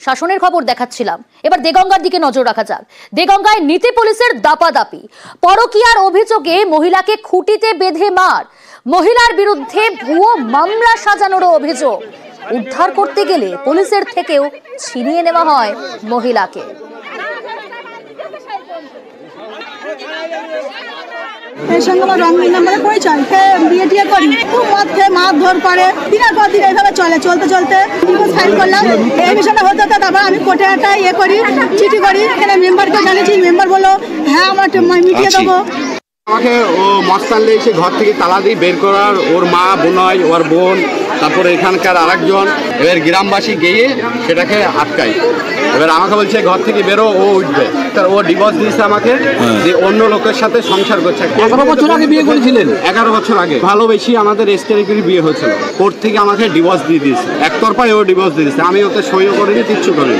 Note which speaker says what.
Speaker 1: শাসনের খবর দেখাচ্ছিলাম। এবার দেগঙ্গার দিকে নজর রাখা যাক। দেগঙ্গায় নীতি পুলিশের দাপাদাপি, পরকীয়ার অভিযোগে মহিলাকে খুঁটিতে বেঁধে মার, মহিলার বিরুদ্ধে ভুয়ো মামলা সাজানোর অভিযোগ। উদ্ধার করতে গেলে পুলিশের থেকেও ছিনিয়ে নেওয়া হয় মহিলাকে।
Speaker 2: এর সঙ্গে আমার রং নাম্বারে পরিচয়, বিয়ে টিয়ে করি, খুব মদ খেয়ে মারধর করে, দিনের পর দিন এইভাবে চলতে ডিভোর্স ফাইল করলাম। এই বিষয়টা হতে তারপর আমি কোর্টে একটা করি, চিঠি করি, এখানে মেম্বারকে জানিয়েছি। মেম্বার বললো হ্যাঁ আমরা মিটিয়ে দেবো।
Speaker 3: আমাকে ও মস্তানলে এসে ঘর থেকে তালা দিয়ে বের করার, ওর মা বোনয়, ওর বোন, তারপরে এখানকার আরেকজন, এবার গ্রামবাসী গিয়ে সেটাকে আটকাই। এবার আমাকে বলছে ঘর থেকে বেরো, ও উঠবে। ও ডিভোর্স দিয়েছে আমাকে, যে অন্য লোকের সাথে সংসার করছে।
Speaker 4: 11 বছর আগে বিয়ে করেছিলেন?
Speaker 3: 11 বছর আগে ভালোবেসি আমাদের এস্টেরিকের বিয়ে হয়েছিল। কোর্ট থেকে আমাকে ডিভোর্স দিয়ে দিয়েছে, একতরফায় ও ডিভোর্স দিয়েছে। আমি ওতে সইও করিনি, কিচ্ছু করিনি।